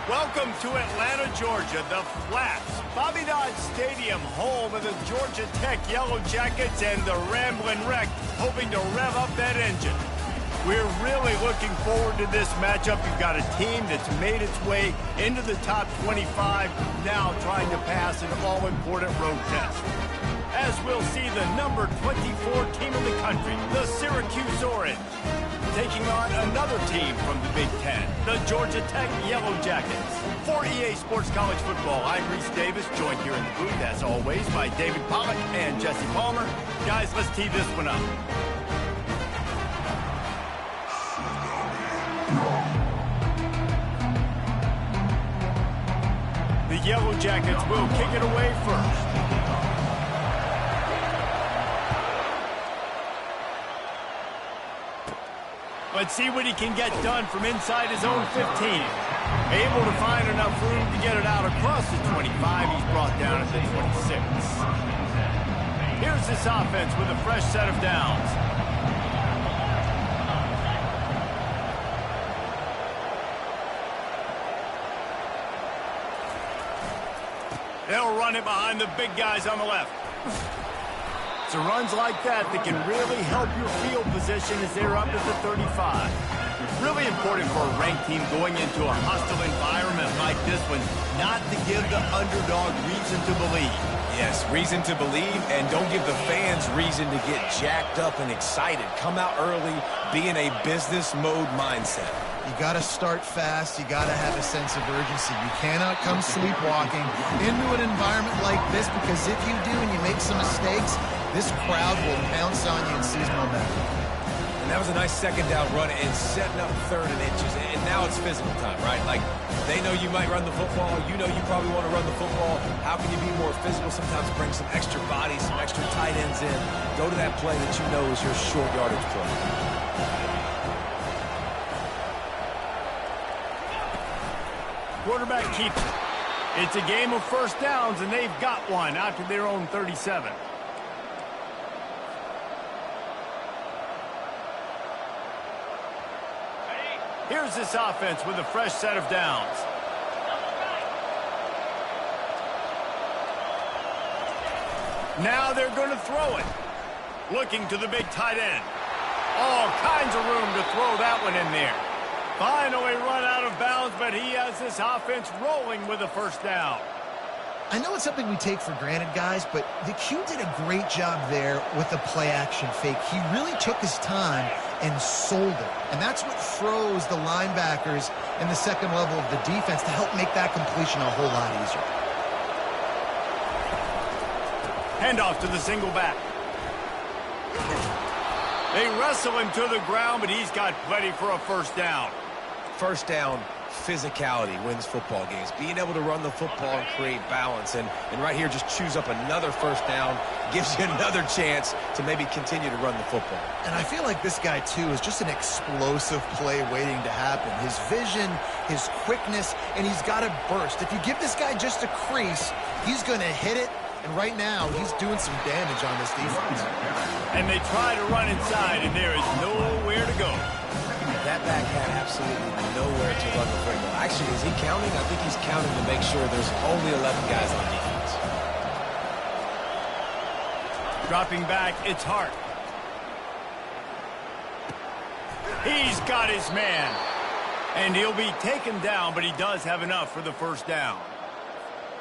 Welcome to Atlanta, Georgia, the Flats. Bobby Dodd Stadium, home of the Georgia Tech Yellow Jackets and the Ramblin' Wreck, hoping to rev up that engine. We're really looking forward to this matchup. You've got a team that's made its way into the top 25, now trying to pass an all-important road test. As we'll see the number 24 team in the country, the Syracuse Orange, taking on another team from the Big Ten, the Georgia Tech Yellow Jackets. For EA Sports College Football, I'm Reese Davis, joined here in the booth, as always, by David Pollack and Jesse Palmer. Guys, let's tee this one up. The Yellow Jackets will kick it away first. Let's see what he can get done from inside his own 15. Able to find enough room to get it out across the 25. He's brought down at the 26. Here's this offense with a fresh set of downs. They'll run it behind the big guys on the left. So runs like that can really help your field position as they're up at the 35. Really important for a ranked team going into a hostile environment like this one, not to give the underdog reason to believe. Yes, reason to believe, and don't give the fans reason to get jacked up and excited. Come out early, be in a business mode mindset. You got to start fast. You got to have a sense of urgency. You cannot come sleepwalking into an environment like this, because if you do and you make some mistakes, this crowd will pounce on you and seize momentum. And that was a nice second down run and setting up 3rd and inches. And now it's physical time, right? Like, they know you might run the football. You know you probably want to run the football. How can you be more physical? Sometimes bring some extra bodies, some extra tight ends in. Go to that play that you know is your short yardage play. Quarterback keeps it. It's a game of first downs, and they've got one out to their own 37. Here's this offense with a fresh set of downs. Now they're going to throw it. Looking to the big tight end. All kinds of room to throw that one in there. Finally run out of bounds, but he has this offense rolling with a first down. I know it's something we take for granted, guys, but the Q did a great job there with the play-action fake. He really took his time and sold it. And that's what froze the linebackers in the second level of the defense to help make that completion a whole lot easier. Handoff to the single back. They wrestle him to the ground, but he's got plenty for a first down. First down, physicality wins football games. Being able to run the football and create balance. And right here, just choose up another first down. Gives you another chance to maybe continue to run the football. And I feel like this guy, too, is just an explosive play waiting to happen. His vision, his quickness, and he's got a burst. If you give this guy just a crease, he's going to hit it. And right now, he's doing some damage on this defense. And they try to run inside, and there is nowhere to go. That back had absolutely nowhere to run the football. Actually, is he counting? I think he's counting to make sure there's only 11 guys on defense. Dropping back, it's Hart. He's got his man. And he'll be taken down, but he does have enough for the first down.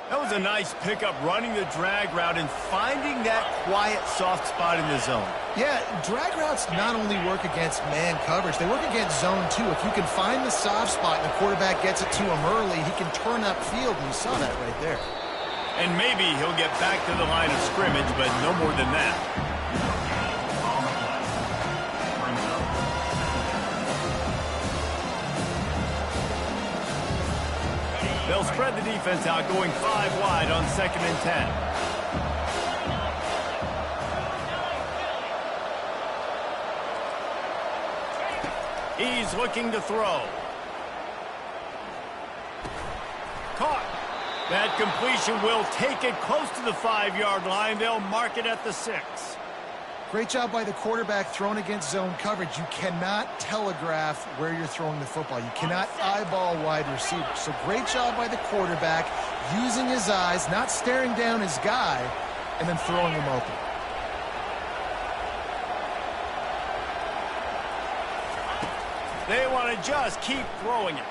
That was a nice pickup, running the drag route and finding that quiet, soft spot in the zone. Yeah, drag routes not only work against man coverage, they work against zone too. If you can find the soft spot and the quarterback gets it to him early, he can turn upfield, and you saw that right there. And maybe he'll get back to the line of scrimmage, but no more than that. They'll spread the defense out, going 5 wide on 2nd and 10. He's looking to throw. Caught. That completion will take it close to the 5-yard line. They'll mark it at the 6. Great job by the quarterback throwing against zone coverage. You cannot telegraph where you're throwing the football. You cannot eyeball wide receivers. So great job by the quarterback using his eyes, not staring down his guy, and then throwing him open. They want to just keep throwing it.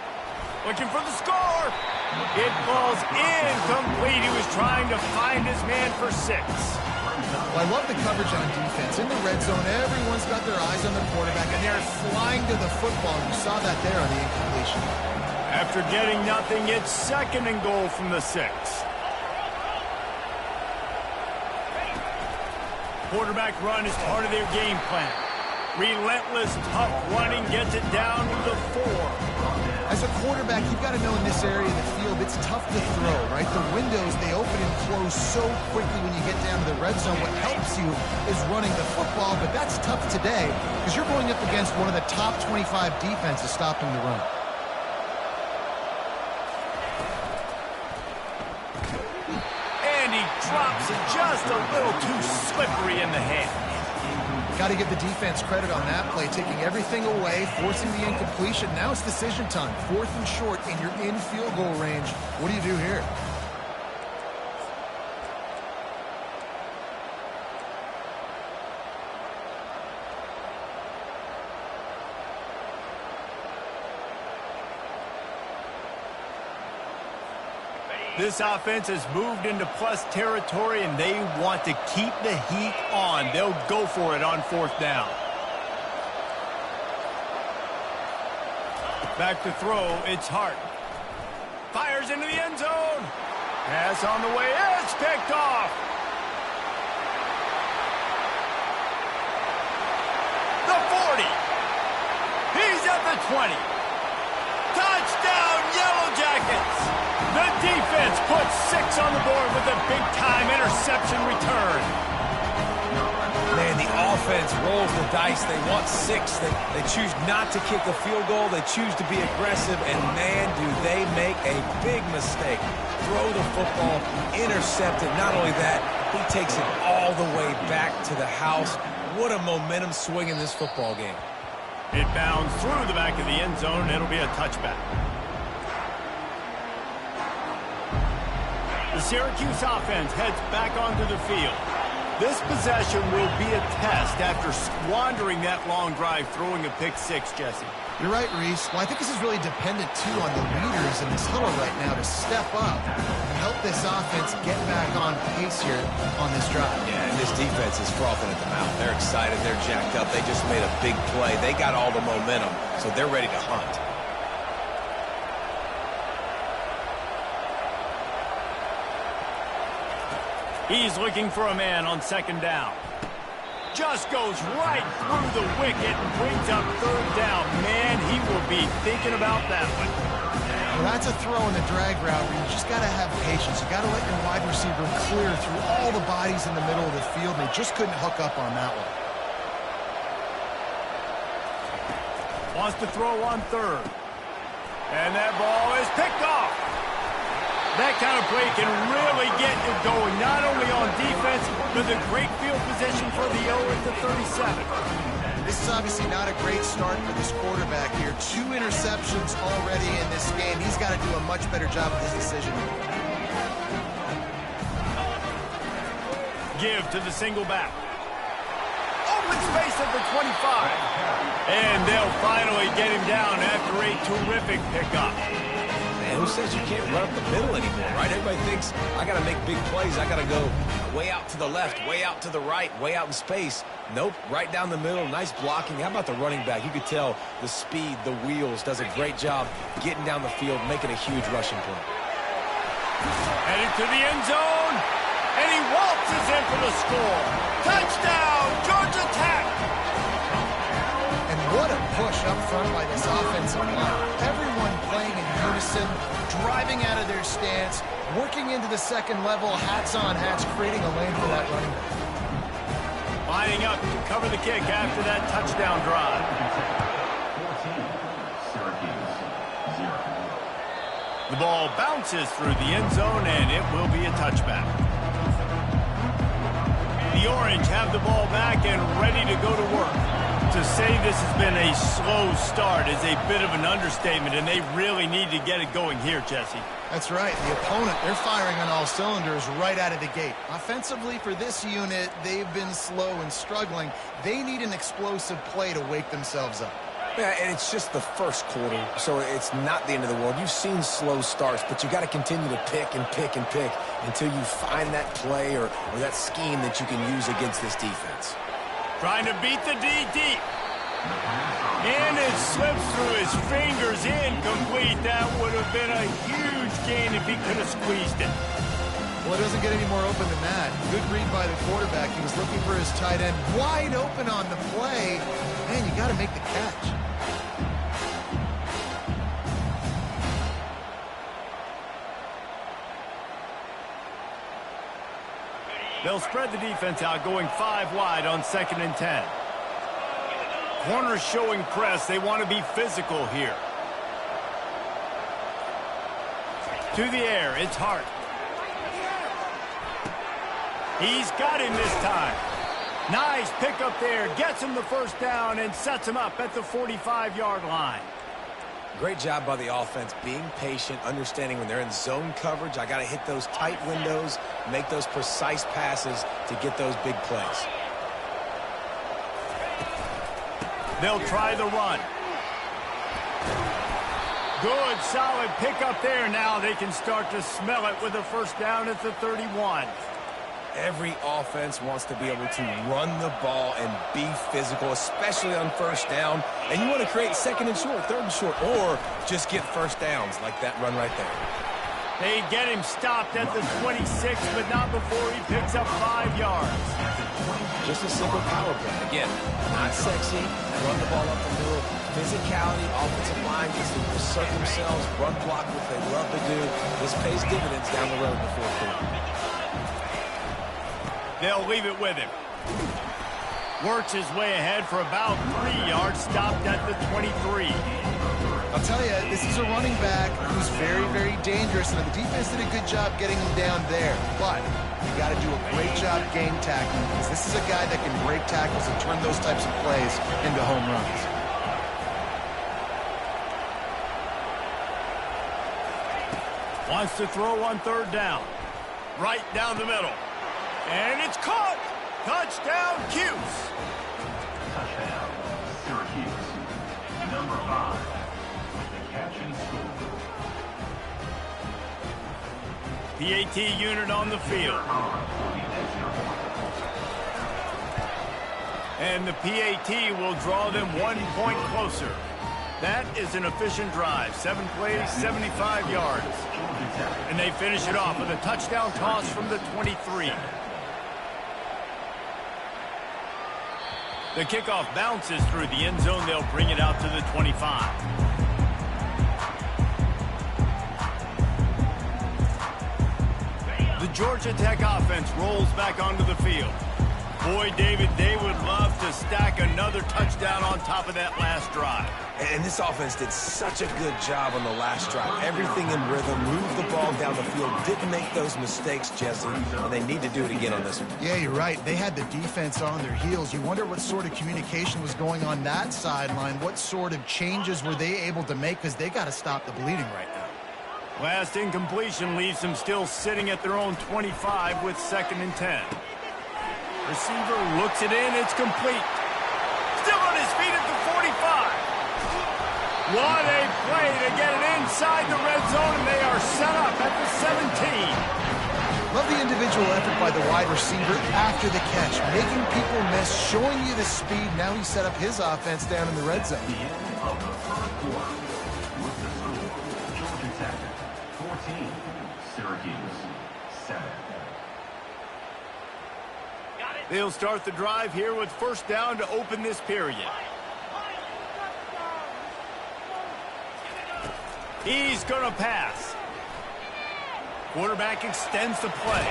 Looking for the score. It falls incomplete. He was trying to find his man for 6. Well, I love the coverage on defense. In the red zone, everyone's got their eyes on the quarterback, and they're flying to the football. You saw that there on the incompletion. After getting nothing, it's 2nd and goal from the 6. Quarterback run is part of their game plan. Relentless, tough running gets it down to the 4. As a quarterback, you've got to know in this area of the field, it's tough to throw, right? The windows, they open and close so quickly when you get down to the red zone. What helps you is running the football, but that's tough today because you're going up against one of the top 25 defenses stopping the run. And he drops it just a little too slippery in the hand. Got to give the defense credit on that play, taking everything away, forcing the incompletion. Now it's decision time. 4th and short, and you're in field goal range. What do you do here? This offense has moved into plus territory, and they want to keep the heat on. They'll go for it on 4th down. Back to throw, it's Hart. Fires into the end zone. Pass on the way, it's picked off. The 40. He's at the 20. Touchdown, Yellow Jackets. The defense puts 6 on the board with a big-time interception return. Man, the offense rolls the dice. They want 6. They choose not to kick a field goal. They choose to be aggressive, and man, do they make a big mistake. Throw the football, intercept it. Not only that, he takes it all the way back to the house. What a momentum swing in this football game. It bounds through the back of the end zone. It'll be a touchback. The Syracuse offense heads back onto the field. This possession will be a test after squandering that long drive, throwing a pick 6, Jesse. You're right, Reese. Well, I think this is really dependent, too, on the leaders in this huddle right now to step up and help this offense get back on pace here on this drive. Yeah, and this defense is frothing at the mouth. They're excited. They're jacked up. They just made a big play. They got all the momentum, so they're ready to hunt. He's looking for a man on 2nd down. Just goes right through the wicket and brings up 3rd down. Man, he will be thinking about that one. Well, that's a throw in the drag route where you just got to have patience. You got to let your wide receiver clear through all the bodies in the middle of the field, and they just couldn't hook up on that one. Wants to throw on 3rd. And that ball is picked off. That kind of play can really get you going, not only on defense, but the great field position for the 0 at the 37. This is obviously not a great start for this quarterback here. 2 interceptions already in this game. He's got to do a much better job with his decision. Give to the single back. Open space at the 25. And they'll finally get him down after a terrific pickup. Man, who says you can't run up the middle anymore, right? Everybody thinks, I got to make big plays. I got to go way out to the left, way out to the right, way out in space. Nope, right down the middle, nice blocking. How about the running back? You could tell the speed, the wheels, does a great job getting down the field, making a huge rushing play. Headed to the end zone, and he waltzes in for the score. Touchdown, Georgia Tech! And what a push up front by this offensive line. Everyone playing in unison, driving out of their stance, working into the 2nd level, hats on hats, creating a lane for that running back. Lining up to cover the kick after that touchdown drive. 14, Syracuse, 0. The ball bounces through the end zone, and it will be a touchback. The Orange bench have the ball back and ready to go to work. To say this has been a slow start is a bit of an understatement, and they really need to get it going here, Jesse. That's right. The opponent, they're firing on all cylinders right out of the gate. Offensively, for this unit, they've been slow and struggling. They need an explosive play to wake themselves up. Yeah, and it's just the first quarter, so it's not the end of the world. You've seen slow starts, but you got to continue to pick and pick and pick until you find that play or that scheme that you can use against this defense. Trying to beat the D deep. And it slips through his fingers, incomplete. That would have been a huge gain if he could have squeezed it. Well, it doesn't get any more open than that. Good read by the quarterback. He was looking for his tight end wide open on the play. Man, you got to make the catch. They'll spread the defense out, going 5 wide on 2nd and 10. Corners showing press. They want to be physical here. To the air, it's Hart. He's got him this time. Nice pickup there. Gets him the first down and sets him up at the 45-yard line. Great job by the offense, being patient, understanding when they're in zone coverage, I got to hit those tight windows, make those precise passes to get those big plays. They'll try the run. Good, solid pickup there. Now they can start to smell it with a first down at the 31. Every offense wants to be able to run the ball and be physical, especially on first down. And you want to create 2nd and short, 3rd and short, or just get first downs like that run right there. They get him stopped at the 26, but not before he picks up 5 yards. Just a simple power play. Again, not sexy, run the ball up the middle. Physicality, offensive line needs to assert themselves, run block, what they love to do. This pays dividends down the road in the 4th quarter. They'll leave it with him. Works his way ahead for about 3 yards, stopped at the 23. I'll tell you, this is a running back who's very, very dangerous, and the defense did a good job getting him down there. But you got to do a great job game tackling, because this is a guy that can break tackles and turn those types of plays into home runs. Wants to throw on 3rd down. Right down the middle. And it's caught! Touchdown, Cuse! Touchdown, Syracuse. Number 5. With the catch and score. PAT unit on the field. And the PAT will draw them 1 point closer. That is an efficient drive. 7 plays, 75 yards. And they finish it off with a touchdown toss from the 23. The kickoff bounces through the end zone. They'll bring it out to the 25. The Georgia Tech offense rolls back onto the field. Boy, David, they would love to stack another touchdown on top of that last drive. And this offense did such a good job on the last drive. Everything in rhythm, moved the ball down the field, didn't make those mistakes, Jesse, and they need to do it again on this one. Yeah, you're right. They had the defense on their heels. You wonder what sort of communication was going on that sideline. What sort of changes were they able to make, because they got to stop the bleeding right now. Last incompletion leaves them still sitting at their own 25 with 2nd and 10. Receiver looks it in. It's complete. Still on his feet at the 45. What a play to get it inside the red zone, and they are set up at the 17. Love the individual effort by the wide receiver after the catch, making people miss, showing you the speed. Now he set up his offense down in the red zone. The end of the 3rd quarter. With the score, Georgia Tech 14, Syracuse 7. They'll start the drive here with first down to open this period. He's going to pass. Quarterback extends the play.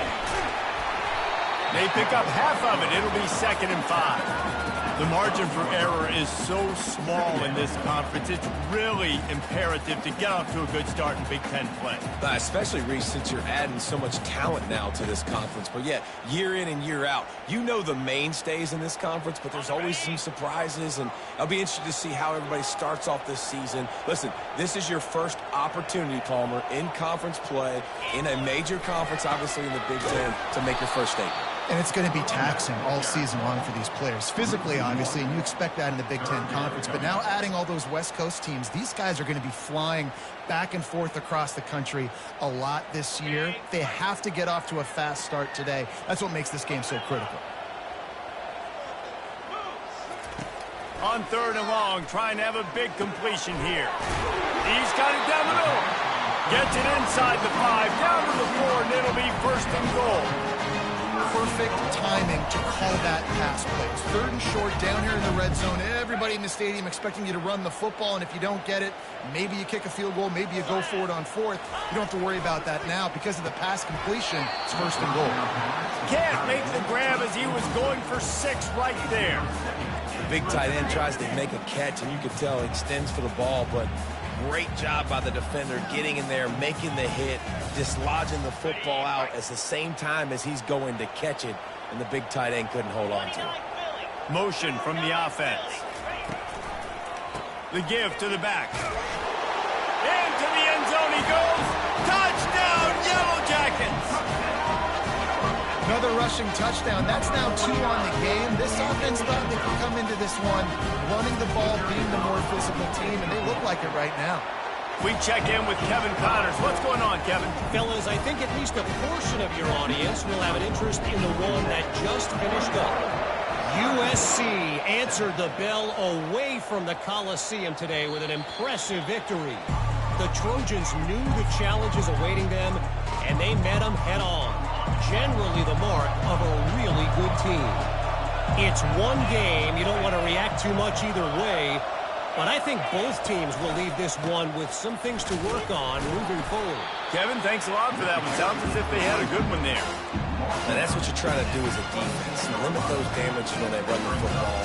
They pick up half of it. It'll be 2nd and 5. The margin for error is so small in this conference. It's really imperative to get off to a good start in Big Ten play. Especially, Reese, since you're adding so much talent now to this conference. But yet, year in and year out, you know the mainstays in this conference, but there's always some surprises, and I'll be interested to see how everybody starts off this season. Listen, this is your first opportunity, Palmer, in conference play, in a major conference, obviously in the Big Ten, to make your first statement. And it's going to be taxing all season long for these players. Physically, obviously, and you expect that in the Big Ten Conference. But now adding all those West Coast teams, these guys are going to be flying back and forth across the country a lot this year. They have to get off to a fast start today. That's what makes this game so critical. On 3rd and long, trying to have a big completion here. He's got it down the middle. Gets it inside the 5, down to the 4, and it'll be 1st and goal. Perfect timing to call that pass play. It's 3rd and short down here in the red zone. Everybody in the stadium expecting you to run the football, and if you don't get it, maybe you kick a field goal, maybe you go for it on 4th. You don't have to worry about that now. Because of the pass completion, it's 1st and goal. Can't make the grab as he was going for 6 right there. The big tight end tries to make a catch, and you can tell he extends for the ball, but great job by the defender getting in there, making the hit, dislodging the football out at the same time as he's going to catch it, and the big tight end couldn't hold on to it. Motion from the offense. The give to the back. Into the end zone he goes. Touchdown, Yellow Jackets! Another rushing touchdown. That's now 2 on the game. This offense thought they could come into this one running the ball, being the more physical team, and they look like it right now. We check in with Kevin Connors. What's going on, Kevin? Fellas, I think at least a portion of your audience will have an interest in the one that just finished up. USC answered the bell away from the Coliseum today with an impressive victory. The Trojans knew the challenges awaiting them, and they met them head-on. Generally the mark of a really good team. It's one game. You don't want to react too much either way, but I think both teams will leave this one with some things to work on moving forward. Kevin, thanks a lot for that one. Sounds as if they had a good one there. And that's what you're trying to do as a defense. Limit those damages when they run the football.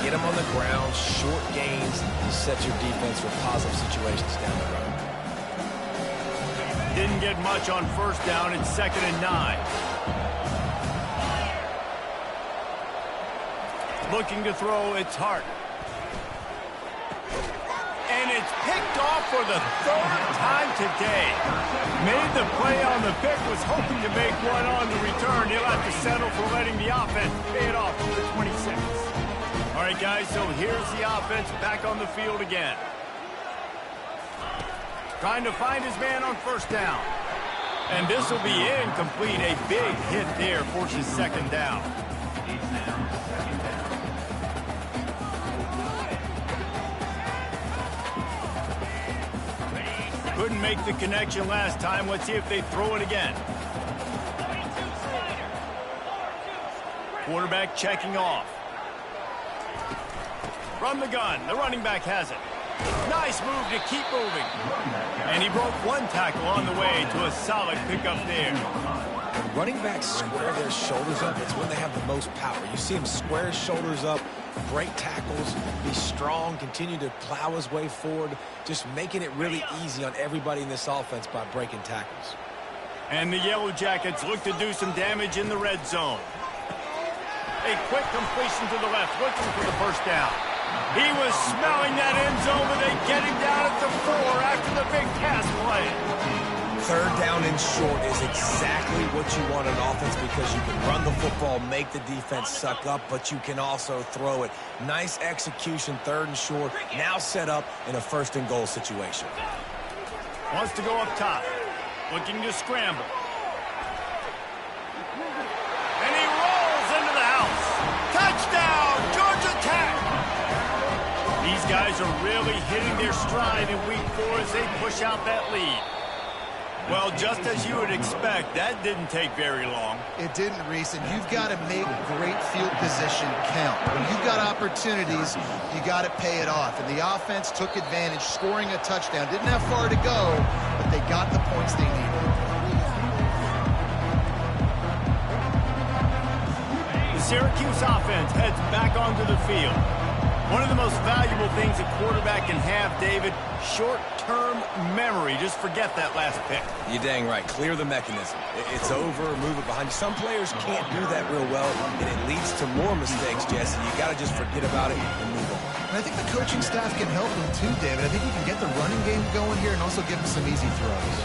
Get them on the ground, short gains, and set your defense for positive situations down the road. Didn't get much on 1st down. It's 2nd and 9. Looking to throw, it's Hart. And it's picked off for the 3rd time today. Made the play on the pick, was hoping to make one on the return. He'll have to settle for letting the offense pay it off for the 26. All right, guys, so here's the offense back on the field again. Trying to find his man on 1st down. And this will be incomplete. A big hit there forces 2nd down. Couldn't make the connection last time. Let's see if they throw it again. Quarterback checking off. From the gun, the running back has it. Nice move to keep moving. And he broke 1 tackle on the way to a solid pickup there. When running backs square their shoulders up, it's when they have the most power. You see him square his shoulders up, break tackles, be strong, continue to plow his way forward, just making it really easy on everybody in this offense by breaking tackles. And the Yellow Jackets look to do some damage in the red zone. A quick completion to the left, looking for the 1st down. He was smelling that end zone, but they get him down at the 4 after the big pass play. 3rd down and short is exactly what you want on offense because you can run the football, make the defense suck up, but you can also throw it. Nice execution, 3rd and short, now set up in a 1st and goal situation. Wants to go up top, looking to scramble. And he rolls into the house. Touchdown, Georgia Tech! These guys are really hitting their stride in week 4 as they push out that lead. Well, just as you would expect, that didn't take very long. It didn't, Reese, and you've got to make great field position count. When you've got opportunities, you got to pay it off. And the offense took advantage, scoring a touchdown. Didn't have far to go, but they got the points they needed. The Syracuse offense heads back onto the field. One of the most valuable things a quarterback can have, David, short-term memory. Just forget that last pick. You're dang right. Clear the mechanism. It's over, move it behind you. Some players can't do that real well, and it leads to more mistakes, Jesse. You got to just forget about it and move on. And I think the coaching staff can help him too, David. I think he can get the running game going here and also give him some easy throws.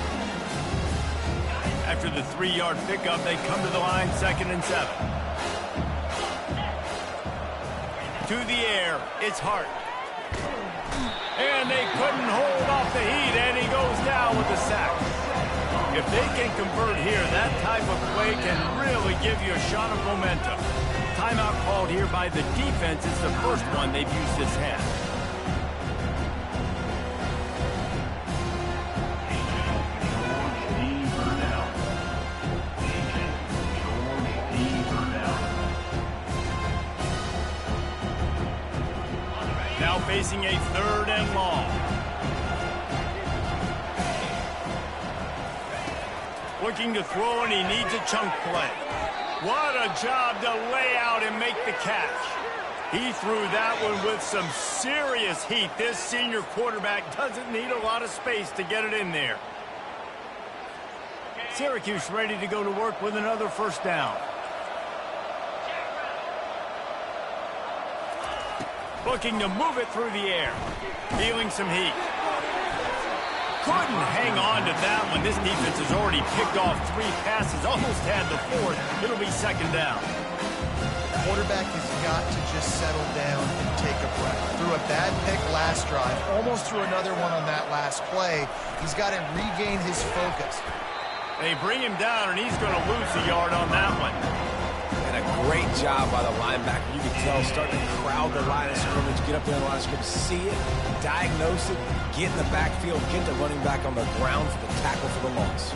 After the 3-yard pickup, they come to the line, 2nd and 7. To the air, it's Hart. And they couldn't hold off the heat, and he goes down with the sack. If they can convert here, that type of play can really give you a shot of momentum. Timeout called here by the defense. It's the first one they've used this half. Now facing a 3rd and long. Looking to throw, and he needs a chunk play. What a job to lay out and make the catch. He threw that one with some serious heat. This senior quarterback doesn't need a lot of space to get it in there. Syracuse ready to go to work with another 1st down. Looking to move it through the air. Feeling some heat. Couldn't hang on to that one. This defense has already picked off 3 passes. Almost had the 4th. It'll be 2nd down. The quarterback has got to just settle down and take a breath. Threw a bad pick last drive. Almost threw another one on that last play. He's got to regain his focus. They bring him down, and he's going to lose a yard on that one. And a great job by the linebacker. You can tell, starting to crowd the line of scrimmage, get up there in the line of scrimmage, see it, diagnose it, get in the backfield, get the running back on the ground for the tackle for the loss.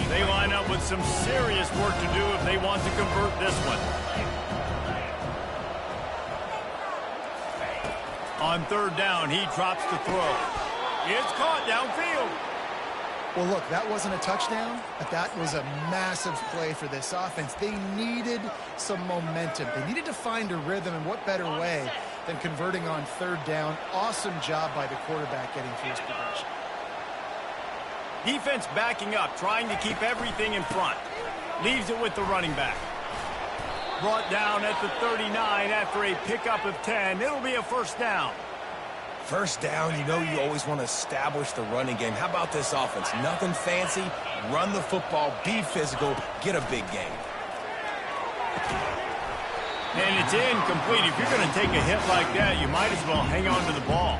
They line up with some serious work to do if they want to convert this one. On 3rd down, he drops the throw. It's caught downfield. Well, look, that wasn't a touchdown, but that was a massive play for this offense. They needed some momentum. They needed to find a rhythm, and what better way than converting on 3rd down. Awesome job by the quarterback getting through his progression. Defense backing up, trying to keep everything in front. Leaves it with the running back. Brought down at the 39 after a pickup of 10. It'll be a 1st down. 1st down, you know you always want to establish the running game. How about this offense? Nothing fancy. Run the football, be physical, get a big game. And it's incomplete. If you're going to take a hit like that, you might as well hang on to the ball.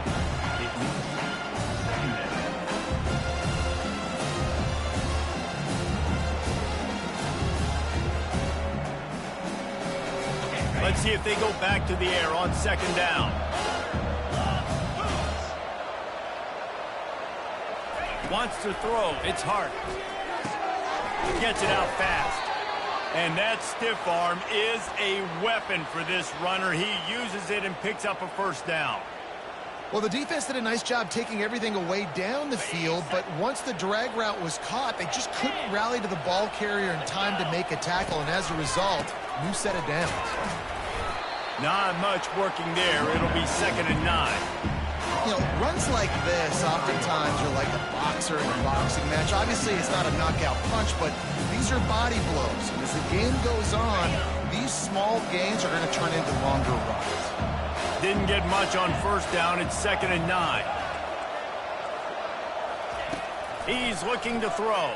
Let's see if they go back to the air on 2nd down. Wants to throw. It's Hart. Gets it out fast. And that stiff arm is a weapon for this runner. He uses it and picks up a 1st down. Well, the defense did a nice job taking everything away down the field, but once the drag route was caught, they just couldn't rally to the ball carrier in time to make a tackle, and as a result, new set of downs. Not much working there. It'll be 2nd and 9. You know, runs like this oftentimes are like a boxer in a boxing match. Obviously, it's not a knockout punch, but these are body blows. And as the game goes on, these small gains are going to turn into longer runs. Didn't get much on 1st down. It's 2nd and 9. He's looking to throw.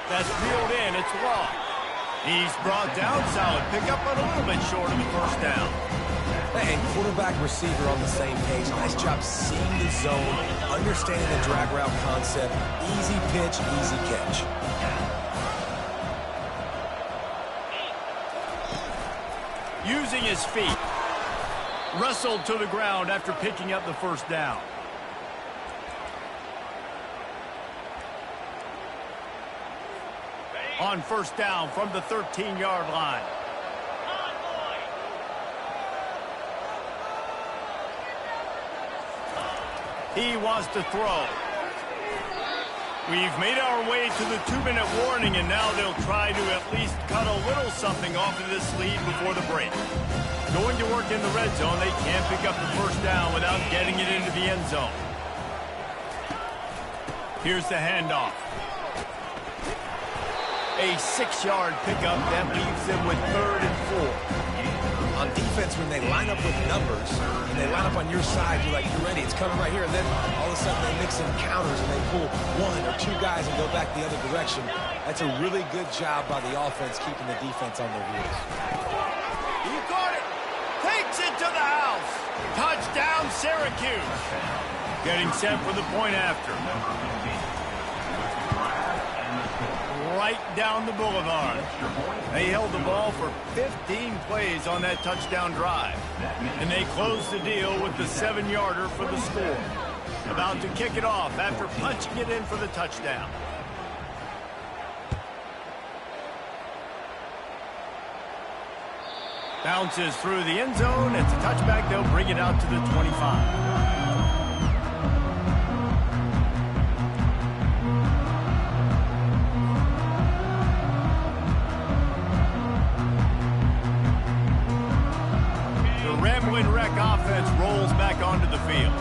That's reeled in. It's long. He's brought down. Solid pickup, but a little bit short of the 1st down. And quarterback, receiver on the same page. Nice job seeing the zone, understanding the drag route concept. Easy pitch, easy catch. Using his feet. Wrestled to the ground after picking up the 1st down. On 1st down from the 13-yard line. He wants to throw. We've made our way to the 2-minute warning, and now they'll try to at least cut a little something off of this lead before the break. Going to work in the red zone, they can't pick up the first down without getting it into the end zone. Here's the handoff. A 6-yard pickup that leaves them with 3rd and 4. On defense, when they line up with numbers, and they line up on your side, you're like, you're ready, it's coming right here. And then all of a sudden they mix in counters and they pull 1 or 2 guys and go back the other direction. That's a really good job by the offense keeping the defense on their heels. He got it. Takes it to the house. Touchdown, Syracuse. Getting set for the point after. Right down the boulevard. They held the ball for 15 plays on that touchdown drive. And they closed the deal with the 7-yarder for the score. About to kick it off after punching it in for the touchdown. Bounces through the end zone. It's a touchback. They'll bring it out to the 25. Offense rolls back onto the field.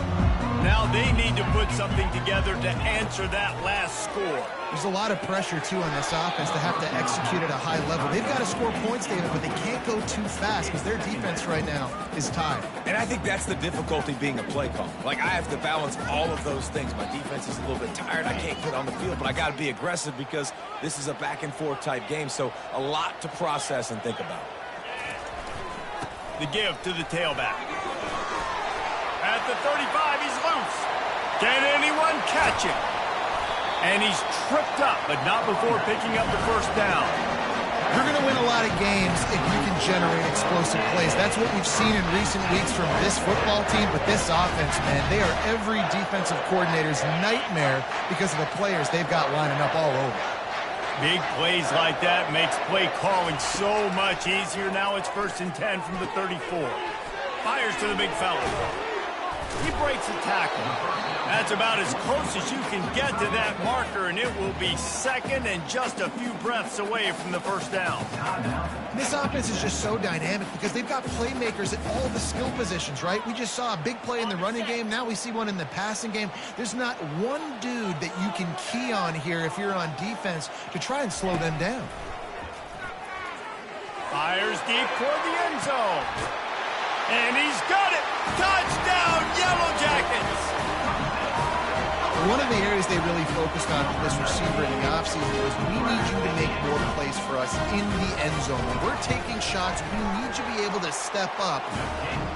Now they need to put something together to answer that last score. There's a lot of pressure, too, on this offense to have to execute at a high level. They've got to score points, David, but they can't go too fast because their defense right now is tired. And I think that's the difficulty being a play call. Like, I have to balance all of those things. My defense is a little bit tired. I can't get on the field, but I got to be aggressive because this is a back-and-forth type game, so a lot to process and think about. The give to the tailback. At the 35, he's loose. Can anyone catch him? And he's tripped up, but not before picking up the first down. You're going to win a lot of games if you can generate explosive plays. That's what we've seen in recent weeks from this football team, but this offense, man, they are every defensive coordinator's nightmare because of the players they've got lining up all over. Big plays like that makes play calling so much easier. Now it's 1st and 10 from the 34. Fires to the big fella. He breaks a tackle. That's about as close as you can get to that marker, and it will be 2nd and just a few breaths away from the first down. This offense is just so dynamic because they've got playmakers at all the skill positions, right? We just saw a big play in the running game. Now we see one in the passing game. There's not one dude that you can key on here if you're on defense to try and slow them down. Fires deep toward the end zone. And he's got it. Touchdown, Yellow Jackets. One of the areas they really focused on for this receiver in the offseason was we need you to make more plays for us in the end zone. When we're taking shots, we need you to be able to step up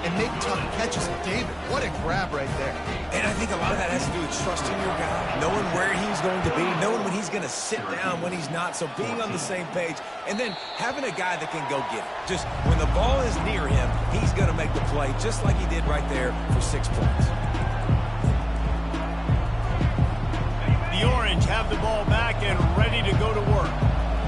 and make tough catches. David, what a grab right there. And I think a lot of that has to do with trusting your guy, knowing where he's going to be, knowing when he's going to sit down, when he's not, so being on the same page, and then having a guy that can go get it. Just when the ball is near him, he's going to make the play just like he did right there for 6 points. The Orange have the ball back and ready to go to work.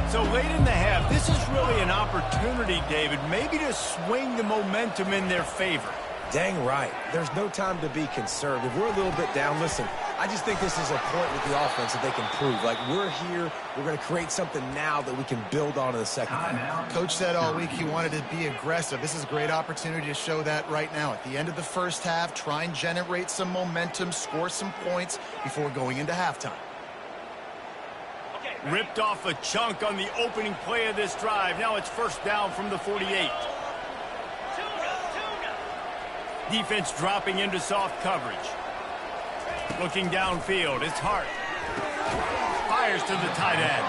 So late in the half, this is really an opportunity, David, maybe to swing the momentum in their favor. Dang right. There's no time to be concerned. If we're a little bit down, listen, I just think this is a point with the offense that they can prove. Like, we're here, we're going to create something now that we can build on in the second half. Coach said all week he wanted to be aggressive. This is a great opportunity to show that right now. At the end of the first half, try and generate some momentum, score some points before going into halftime. Ripped off a chunk on the opening play of this drive. Now it's 1st down from the 48. Defense dropping into soft coverage. Looking downfield, it's Hart. Fires to the tight end.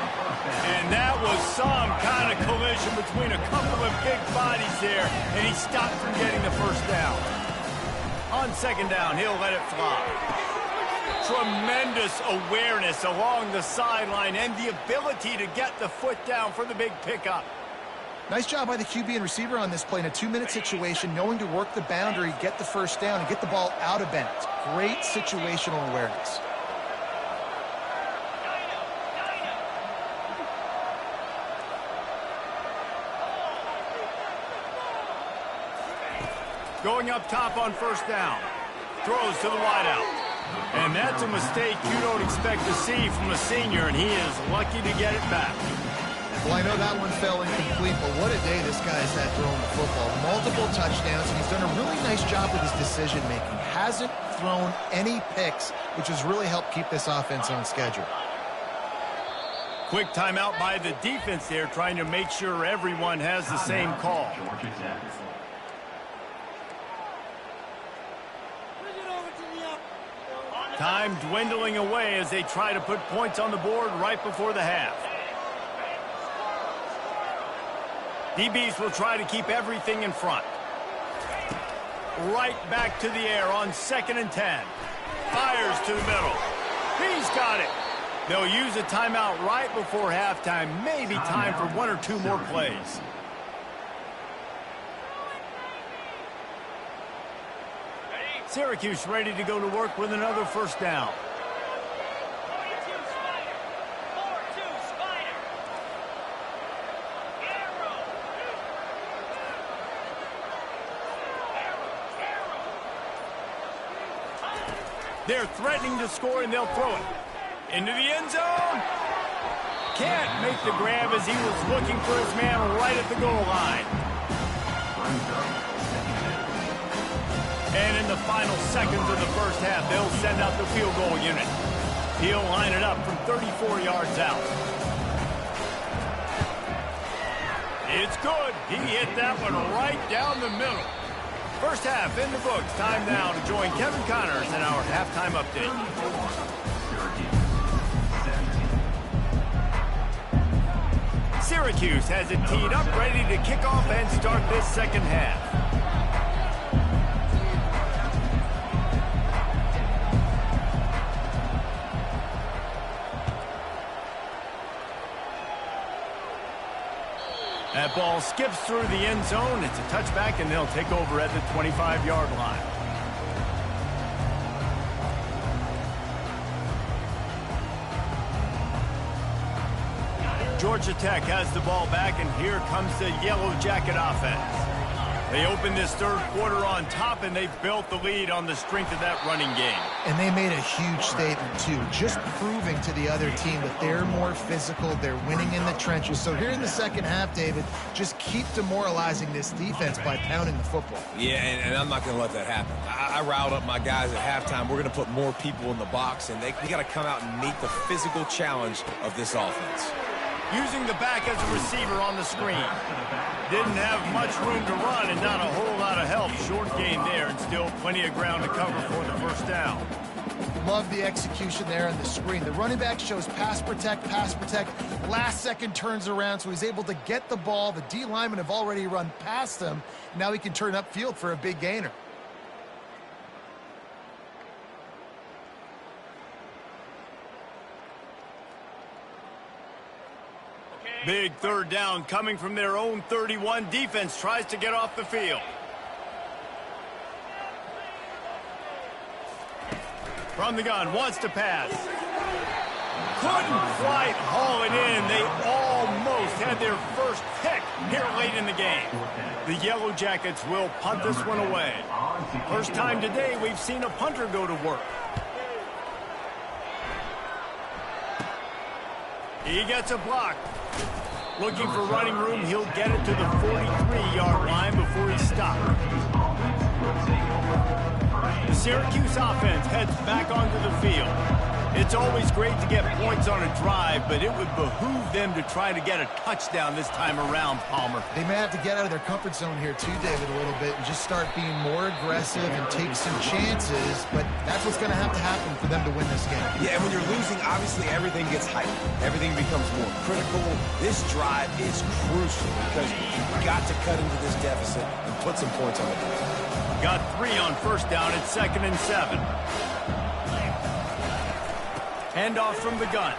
And that was some kind of collision between a couple of big bodies there, and he stopped from getting the first down. On 2nd down, he'll let it fly. Tremendous awareness along the sideline and the ability to get the foot down for the big pickup. Nice job by the QB and receiver on this play in a 2-minute situation, knowing to work the boundary, get the first down, and get the ball out of bounds. Great situational awareness. Going up top on 1st down. Throws to the wideout. And that's a mistake you don't expect to see from a senior, and he is lucky to get it back. Well, I know that one fell incomplete, but what a day this guy's had throwing the football. Multiple touchdowns, and he's done a really nice job with his decision-making. Hasn't thrown any picks, which has really helped keep this offense on schedule. Quick timeout by the defense there, trying to make sure everyone has the same call. Time dwindling away as they try to put points on the board right before the half. DBs will try to keep everything in front. Right back to the air on 2nd and 10. Fires to the middle. He's got it. They'll use a timeout right before halftime. Maybe time for 1 or 2 more plays. Syracuse ready to go to work with another first down. They're threatening to score, and they'll throw it into the end zone. Can't make the grab as he was looking for his man right at the goal line. And in the final seconds of the first half, they'll send out the field goal unit. He'll line it up from 34 yards out. It's good. He hit that one right down the middle. First half in the books. Time now to join Kevin Connors in our halftime update. Syracuse has it teed up, ready to kick off and start this second half. That ball skips through the end zone. It's a touchback, and they'll take over at the 25-yard line. Georgia Tech has the ball back, and here comes the Yellow Jacket offense. They opened this third quarter on top, and they've built the lead on the strength of that running game. And they made a huge statement, too, just proving to the other team that they're more physical, they're winning in the trenches. So here in the second half, David, just keep demoralizing this defense by pounding the football. Yeah, and I'm not going to let that happen. I riled up my guys at halftime. We're going to put more people in the box, and we got to come out and meet the physical challenge of this offense. Using the back as a receiver on the screen. Didn't have much room to run and not a whole lot of help. Short gain there and still plenty of ground to cover for the first down. Love the execution there on the screen. The running back shows pass protect, last second turns around, so he's able to get the ball. The D linemen have already run past him. Now he can turn upfield for a big gainer. Big third down coming from their own 31. Defense tries to get off the field. From the gun, wants to pass. Couldn't quite haul it in. They almost had their first pick here late in the game. The Yellow Jackets will punt this one away. First time today we've seen a punter go to work. He gets a block. Looking for running room, he'll get it to the 43-yard line before he's stopped. The Syracuse offense heads back onto the field. It's always great to get points on a drive, but it would behoove them to try to get a touchdown this time around, Palmer. They may have to get out of their comfort zone here too, David, a little bit, and just start being more aggressive and take some chances, but that's what's going to happen for them to win this game. Yeah, and when you're losing, obviously everything gets heightened. Everything becomes more critical. This drive is crucial because you've got to cut into this deficit and put some points on the board. Got 3 on first down at 2nd and 7. Handoff from the gun.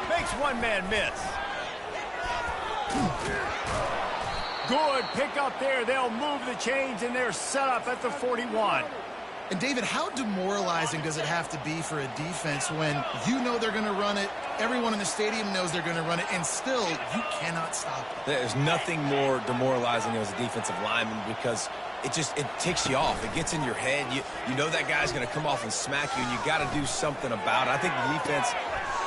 Makes one man miss. Good pick up there. They'll move the chains, and they're set up at the 41. And, David, how demoralizing does it have to be for a defense when you know they're going to run it, everyone in the stadium knows they're going to run it, and still you cannot stop it? There's nothing more demoralizing as a defensive lineman because it ticks you off. It gets in your head. You know that guy's going to come off and smack you, and you got to do something about it. I think the defense...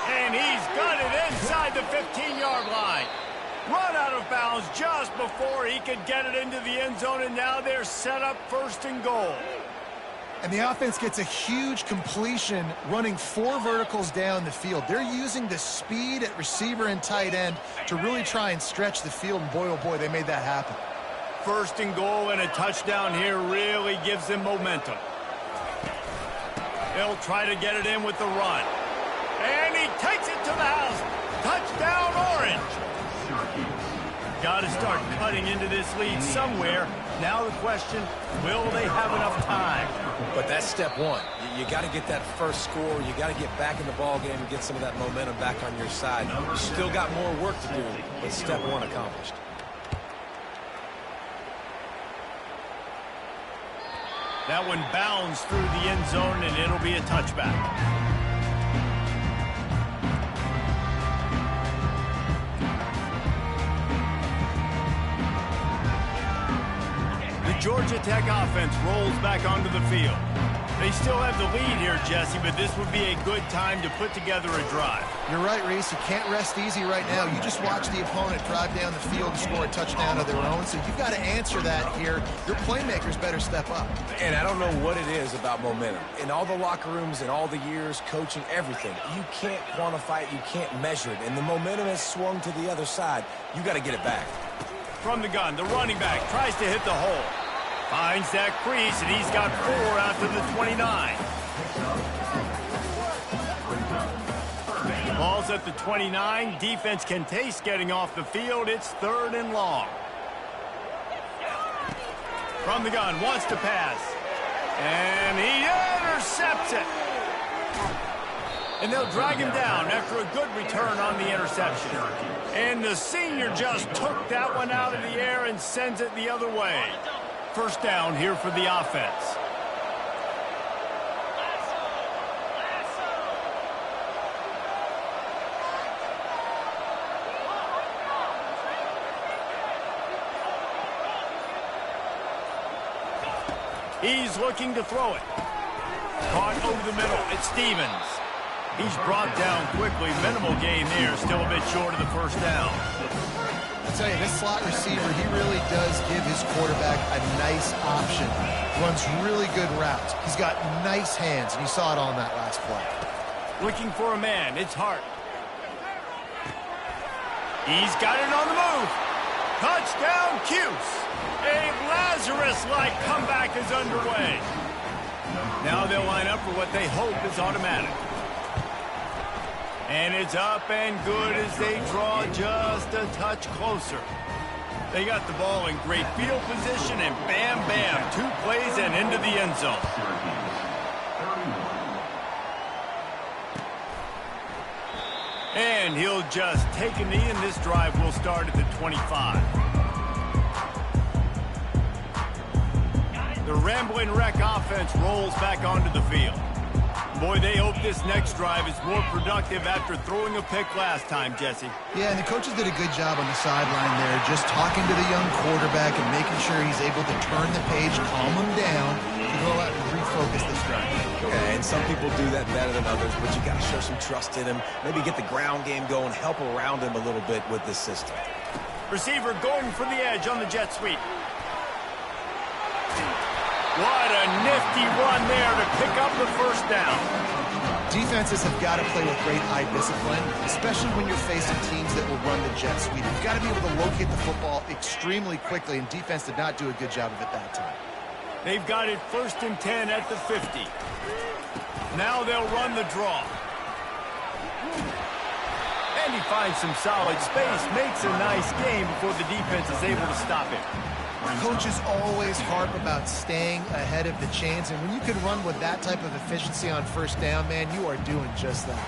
And he's got it inside the 15-yard line. Run out of bounds just before he could get it into the end zone, and now they're set up 1st and goal. And the offense gets a huge completion running 4 verticals down the field. They're using the speed at receiver and tight end to really try and stretch the field, and boy, oh boy, they made that happen. 1st and goal and a touchdown here really gives them momentum. They'll try to get it in with the run. And he takes it to the house. Touchdown, Orange. Got to start cutting into this lead somewhere. Now the question, will they have enough time? But that's step one. You got to get that first score. You got to get back in the ball game and get some of that momentum back on your side. You still got more work to do, but step one accomplished. That one bounds through the end zone, and it'll be a touchback. Georgia Tech offense rolls back onto the field. They still have the lead here, Jesse, but this would be a good time to put together a drive. You're right, Reese. You can't rest easy right now. You just watch the opponent drive down the field and score a touchdown of their own, so you've got to answer that here. Your playmakers better step up. And I don't know what it is about momentum. In all the locker rooms, in all the years, coaching, everything, you can't quantify it, you can't measure it, and the momentum has swung to the other side. You got to get it back. From the gun, the running back tries to hit the hole. Finds that crease, and he's got 4 out to the 29. Ball's at the 29. Defense can taste getting off the field. It's 3rd and long. From the gun, wants to pass. And he intercepts it. And they'll drag him down after a good return on the interception. And the senior just took that one out of the air and sends it the other way. 1st down here for the offense. He's looking to throw it. Caught over the middle. It's Stevens. He's brought down quickly. Minimal gain there. Still a bit short of the 1st down. I tell you, this slot receiver, he really does give his quarterback a nice option. Runs really good routes. He's got nice hands, and you saw it on that last play. Looking for a man. It's Hart. He's got it on the move. Touchdown, Cuse. A Lazarus-like comeback is underway. Now they'll line up for what they hope is automatic. And it's up and good as they draw just a touch closer. They got the ball in great field position, and bam, bam, 2 plays and into the end zone. And he'll just take a knee, and this drive will start at the 25. The Ramblin' Wreck offense rolls back onto the field. Boy, they hope this next drive is more productive after throwing a pick last time, Jesse. Yeah, and the coaches did a good job on the sideline there, just talking to the young quarterback and making sure he's able to turn the page, calm him down, to go out and refocus this drive. Okay, and some people do that better than others, but you got to show some trust in him. Maybe get the ground game going, help around him a little bit with this system. Receiver going for the edge on the jet sweep. What a nifty run there to pick up the 1st down. Defenses have got to play with great eye discipline, especially when you're facing teams that will run the jet sweep. You've got to be able to locate the football extremely quickly, and defense did not do a good job of it that time. They've got it 1st and 10 at the 50. Now they'll run the draw. And he finds some solid space, makes a nice game before the defense is able to stop it. Coaches always harp about staying ahead of the chains, and when you can run with that type of efficiency on 1st down, man, you are doing just that.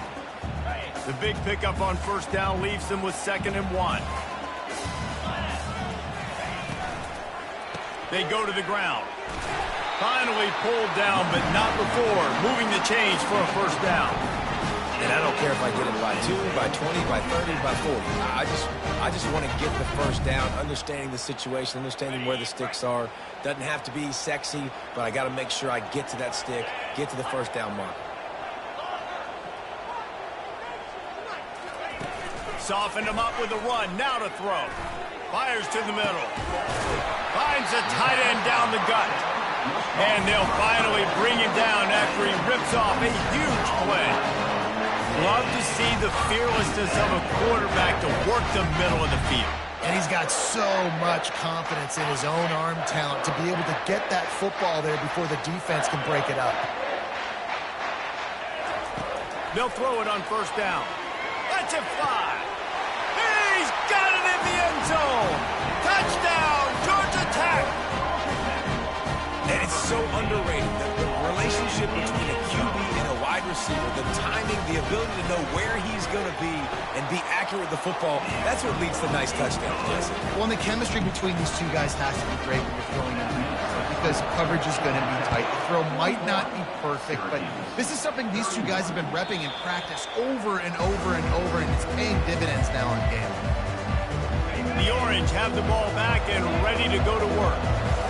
The big pickup on 1st down leaves them with 2nd and 1. They go to the ground. Finally pulled down, but not before moving the chains for a 1st down. And I don't care if I get it by 2, by 20, by 30, by 40. I just want to get the first down, understanding the situation, understanding where the sticks are. Doesn't have to be sexy, but I got to make sure I get to that stick, get to the first down mark. Softened him up with a run. Now to throw. Fires to the middle. Finds a tight end down the gut. And they'll finally bring him down after he rips off a huge play. Love to see the fearlessness of a quarterback to work the middle of the field. And he's got so much confidence in his own arm talent to be able to get that football there before the defense can break it up. They'll throw it on first down. Let's it fly. He's got it in the end zone. Touchdown, Georgia Tech. And it's so underrated, the relationship between a QB and a wide receiver, the timing, the ability to know where he's going to be and be accurate with the football, that's what leads to nice touchdowns, Jesse. Well, and the chemistry between these two guys has to be great when you're throwing in because coverage is going to be tight. The throw might not be perfect, but this is something these two guys have been repping in practice over and over and over, and it's paying dividends now in game. The Orange have the ball back and ready to go to work.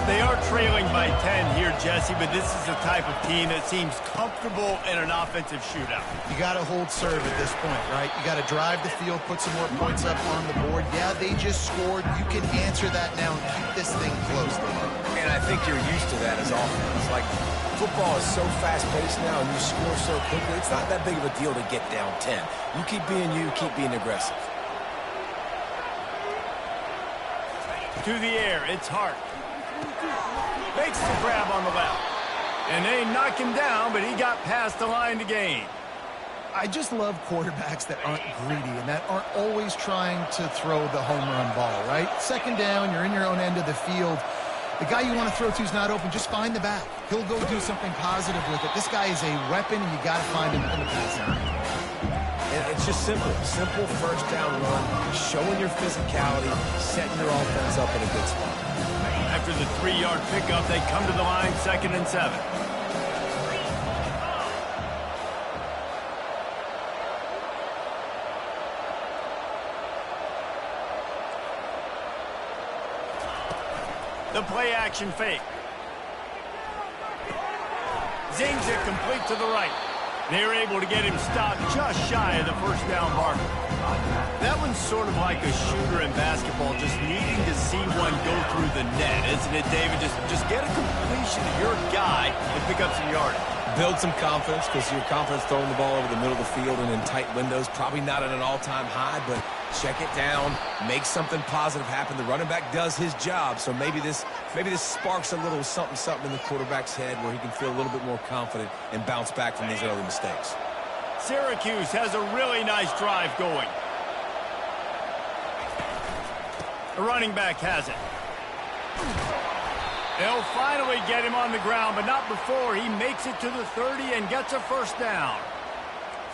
They are trailing by 10 here, Jesse, but this is the type of team that seems comfortable in an offensive shootout. You got to hold serve at this point, right? You got to drive the field, put some more points up on the board. Yeah, they just scored. You can answer that now and keep this thing close. And I think you're used to that as offense. Like, football is so fast-paced now and you score so quickly, it's not that big of a deal to get down 10. You keep being aggressive. To the air, it's Hart. Makes the grab on the left. And they knock him down, but he got past the line to gain. I just love quarterbacks that aren't greedy and that aren't always trying to throw the home run ball, right? Second down, you're in your own end of the field. The guy you want to throw to is not open. Just find the back. He'll go do something positive with it. This guy is a weapon, and you got to find him in the passing game. It's just simple. Simple first down run, showing your physicality, setting your offense up in a good spot. After the 3-yard pickup, they come to the line, 2nd and 7. The play action fake. Zings it complete to the right. They're able to get him stopped just shy of the first down marker. That one's sort of like a shooter in basketball, just needing to see one go through the net, isn't it, David? Just get a completion to your guy and pick up some yardage. Build some confidence because your confidence throwing the ball over the middle of the field and in tight windows, probably not at an all-time high, but check it down, make something positive happen. The running back does his job, so maybe this sparks a little something in the quarterback's head where he can feel a little bit more confident and bounce back from these early mistakes. Syracuse has a really nice drive going. The running back has it. They'll finally get him on the ground, but not before he makes it to the 30 and gets a first down.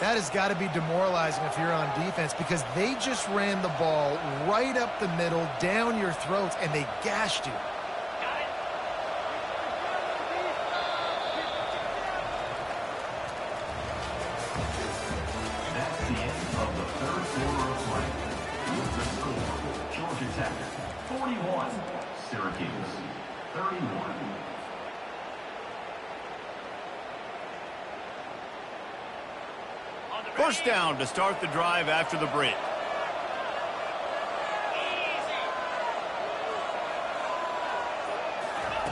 That has got to be demoralizing if you're on defense because they just ran the ball right up the middle, down your throats, and they gashed you. That's the end of the third quarter of play. With the score, Georgia Tech 41, Syracuse 31. First down to start the drive after the break.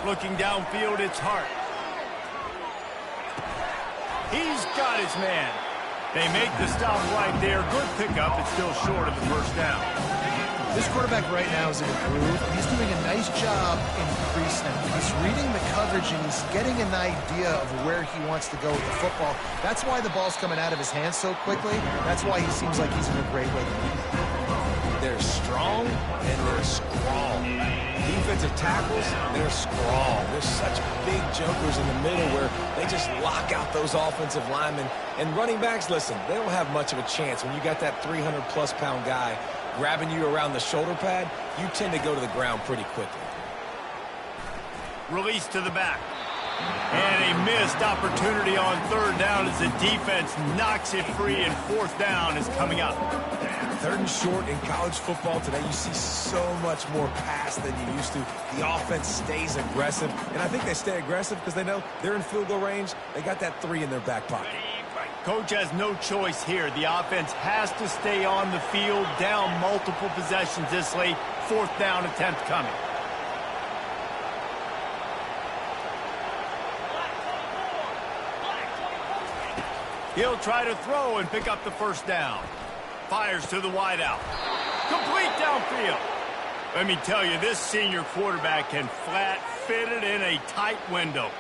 Looking downfield, it's Hart. He's got his man. They make the stop right there. Good pickup. It's still short of the first down. This quarterback right now is in a groove. He's doing a nice job in pre-snap. He's reading the coverage, and he's getting an idea of where he wants to go with the football. That's why the ball's coming out of his hands so quickly. That's why he seems like he's in a great way. They're strong, and they're scrawl. Defensive tackles, they're scrawl. They're such big jokers in the middle where they just lock out those offensive linemen. And running backs, listen, they don't have much of a chance. When you got that 300-plus-pound guy grabbing you around the shoulder pad, you tend to go to the ground pretty quickly. Release to the back. And a missed opportunity on third down as the defense knocks it free, and fourth down is coming up. Third and short in college football today, you see so much more pass than you used to. The offense stays aggressive, and I think they stay aggressive because they know they're in field goal range. They got that 3 in their back pocket. Coach has no choice here. The offense has to stay on the field, down multiple possessions this late. Fourth down attempt coming. He'll try to throw and pick up the first down. Fires to the wideout. Complete downfield. Let me tell you, this senior quarterback can flat fit it in a tight window.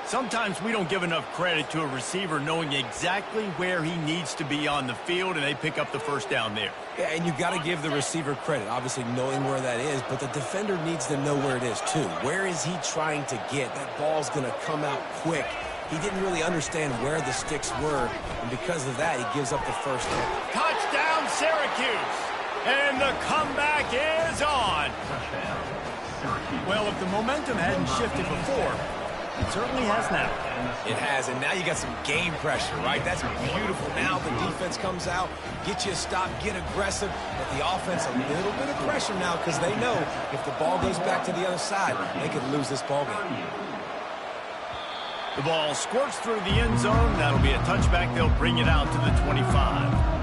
Sometimes we don't give enough credit to a receiver knowing exactly where he needs to be on the field, and they pick up the first down there. Yeah, and you got to give the receiver credit, obviously knowing where that is, but the defender needs to know where it is too. Where is he trying to get? That ball's going to come out quick. He didn't really understand where the sticks were, and because of that, he gives up the first down. Touchdown, Syracuse! And the comeback is on. Well, if the momentum hadn't shifted before, it certainly has now. It has, and now you got some game pressure, right? That's beautiful. Now the defense comes out, get you a stop, get aggressive, but the offense a little bit of pressure now because they know if the ball goes back to the other side, they could lose this ball game. The ball squirts through the end zone. That'll be a touchback. They'll bring it out to the 25.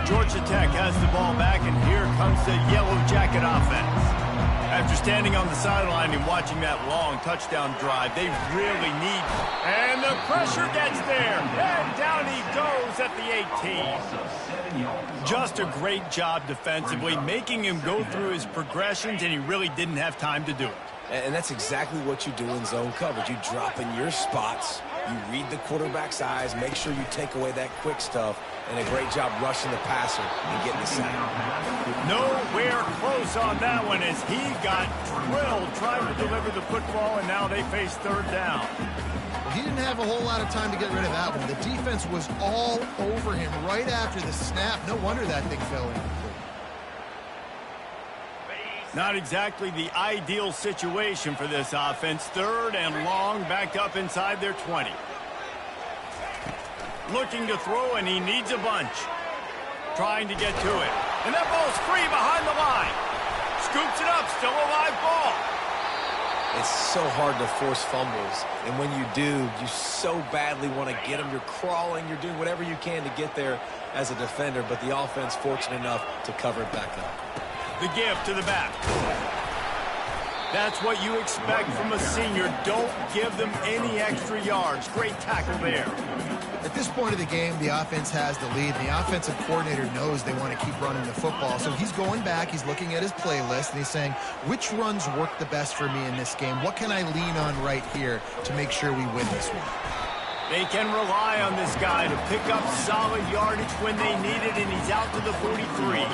Georgia Tech has the ball back, and here comes the Yellow Jacket offense. After standing on the sideline and watching that long touchdown drive, they really need... And the pressure gets there, and down he goes at the 18. Just a great job defensively, making him go through his progressions, and he really didn't have time to do it. And that's exactly what you do in zone coverage. You drop in your spots, you read the quarterback's eyes, make sure you take away that quick stuff, and a great job rushing the passer and getting the sack. Nowhere close on that one as he got drilled trying to deliver the football, and now they face third down. He didn't have a whole lot of time to get rid of that one. The defense was all over him right after the snap. No wonder that thing fell in. Not exactly the ideal situation for this offense. Third and long, backed up inside their 20. Looking to throw, and he needs a bunch. Trying to get to it. And that ball's free behind the line. Scoops it up, still a live ball. It's so hard to force fumbles, and when you do, you so badly want to get them. You're crawling, you're doing whatever you can to get there as a defender, but the offense fortunate enough to cover it back up. The give to the back. That's what you expect from a senior. Don't give them any extra yards. Great tackle there. At this point of the game, the offense has the lead. The offensive coordinator knows they want to keep running the football. So he's going back, he's looking at his playlist, and he's saying, which runs work the best for me in this game? What can I lean on right here to make sure we win this one? They can rely on this guy to pick up solid yardage when they need it, and he's out to the 43.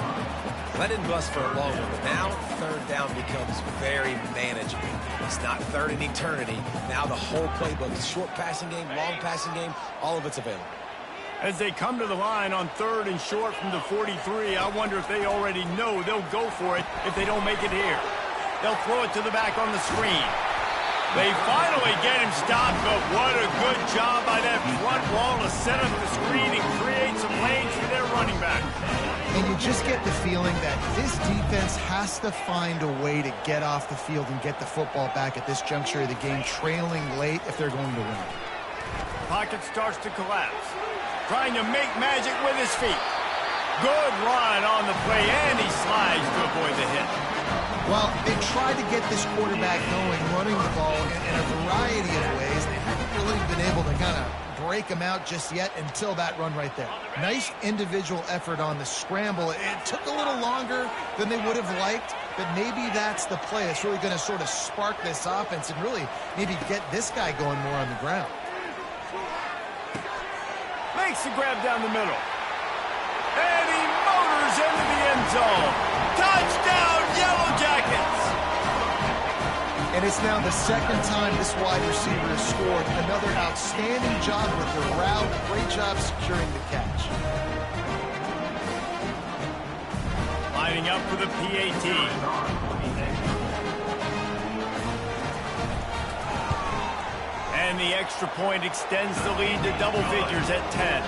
Let it bust for a long one, but now third down becomes very manageable. It's not third in eternity. Now the whole playbook, short passing game, long passing game, all of it's available. As they come to the line on third and short from the 43, I wonder if they already know they'll go for it if they don't make it here. They'll throw it to the back on the screen. They finally get him stopped, but what a good job by that front wall to set up the screen and create some lanes for their running back. And you just get the feeling that this defense has to find a way to get off the field and get the football back at this juncture of the game, trailing late if they're going to win. Pocket starts to collapse. Trying to make magic with his feet. Good run on the play, and he slides to avoid the hit. Well, they tried to get this quarterback going, running the ball in a variety of ways. They haven't really been able to kind of break him out just yet until that run right there. Nice individual effort on the scramble. It took a little longer than they would have liked, but maybe that's the play. It's really going to sort of spark this offense and really maybe get this guy going more on the ground. Makes the grab down the middle. And he motors into the end zone. Touchdown, Yellow Jackets! And it's now the second time this wide receiver has scored. Another outstanding job with the route. Great job securing the catch. Lining up for the PAT. And the extra point extends the lead to double figures at 10.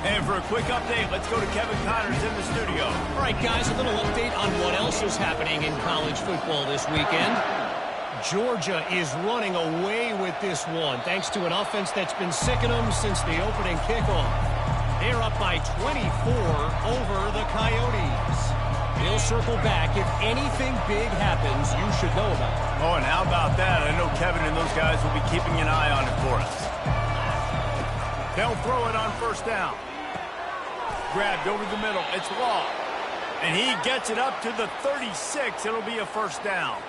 And for a quick update, let's go to Kevin Connors in the studio. All right, guys, a little update on what else is happening in college football this weekend. Georgia is running away with this one, thanks to an offense that's been sicking them since the opening kickoff. They're up by 24 over the Coyotes. They'll circle back. If anything big happens, you should know about it. Oh, and how about that? I know Kevin and those guys will be keeping an eye on it for us. They'll throw it on first down. Grabbed over the middle. It's Law. And he gets it up to the 36. It'll be a first down.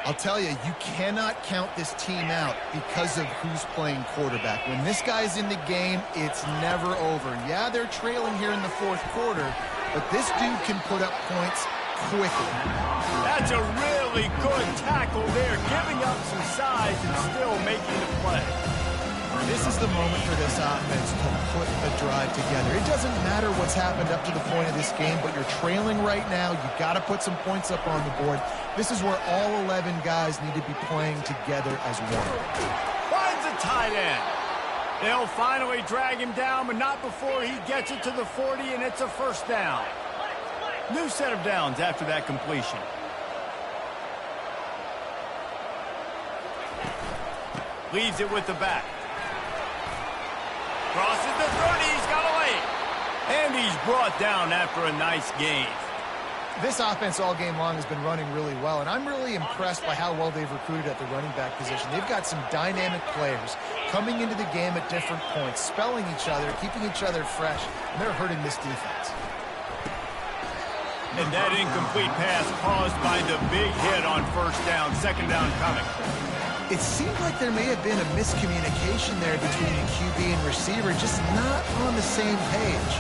I'll tell you, you cannot count this team out because of who's playing quarterback. When this guy's in the game, it's never over. Yeah, they're trailing here in the fourth quarter, but this dude can put up points quickly. That's a really good tackle there, giving up some size and still making the play. This is the moment for this offense to put a drive together. It doesn't matter what's happened up to the point of this game, but you're trailing right now. You've got to put some points up on the board. This is where all 11 guys need to be playing together as one. Finds a tight end. They'll finally drag him down, but not before he gets it to the 40, and it's a first down. New set of downs after that completion. Leaves it with the back. Crosses the 30, he's got a lane. And he's brought down after a nice gain. This offense all game long has been running really well, and I'm really impressed by how well they've recruited at the running back position. They've got some dynamic players coming into the game at different points, spelling each other, keeping each other fresh, and they're hurting this defense. And that incomplete pass caused by the big hit on first down, second down coming. It seemed like there may have been a miscommunication there between the QB and receiver, just not on the same page.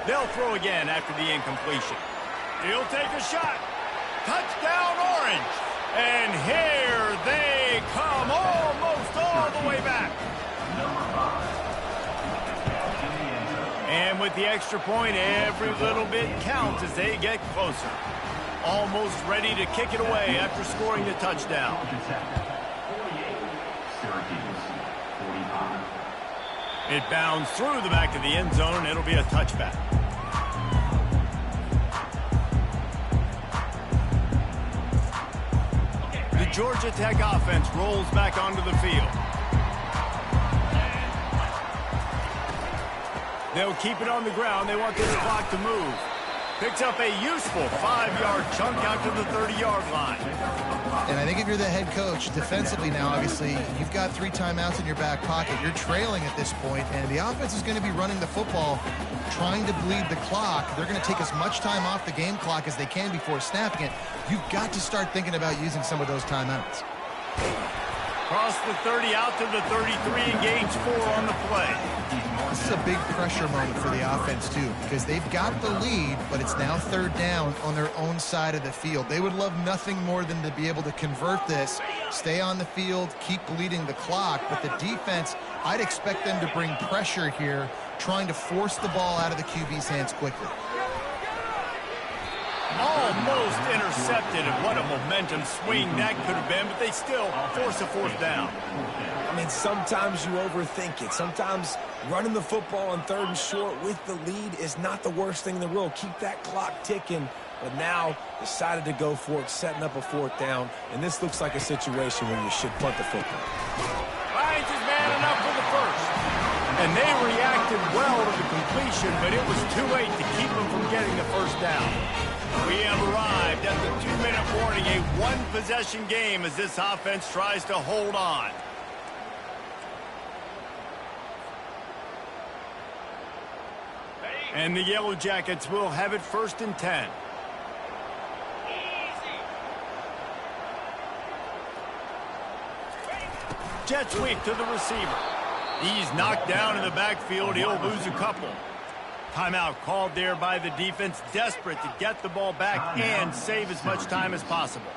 They'll throw again after the incompletion. He'll take a shot. Touchdown, Orange. And here they come, almost all the way back. And with the extra point, every little bit counts as they get closer. Almost ready to kick it away after scoring the touchdown. It bounds through the back of the end zone. It'll be a touchback. The Georgia Tech offense rolls back onto the field. They'll keep it on the ground. They want this clock to move. Picks up a useful 5-yard chunk out to the 30-yard line. And I think if you're the head coach, defensively now, obviously, you've got 3 timeouts in your back pocket. You're trailing at this point, and the offense is going to be running the football, trying to bleed the clock. They're going to take as much time off the game clock as they can before snapping it. You've got to start thinking about using some of those timeouts. Cross the 30 out to the 33 and gains 4 on the play. This is a big pressure moment for the offense, too, because they've got the lead, but it's now third down on their own side of the field. They would love nothing more than to be able to convert this, stay on the field, keep bleeding the clock, but the defense, I'd expect them to bring pressure here, trying to force the ball out of the QB's hands quickly. Almost intercepted, and what a momentum swing that could have been, but they still force a fourth down. I mean, sometimes you overthink it. Sometimes running the football on 3rd and short with the lead is not the worst thing in the world. Keep that clock ticking. But now decided to go for it, setting up a 4th down. And this looks like a situation where you should punt the football. Finds his man enough for the first. And they reacted well to the completion, but it was too late to keep them from getting the first down. We have arrived at the 2-minute warning, a one-possession game as this offense tries to hold on. And the Yellow Jackets will have it 1st and 10. Jet sweep to the receiver. He's knocked down in the backfield. He'll lose a couple. Timeout called there by the defense, desperate to get the ball back and save as much time as possible.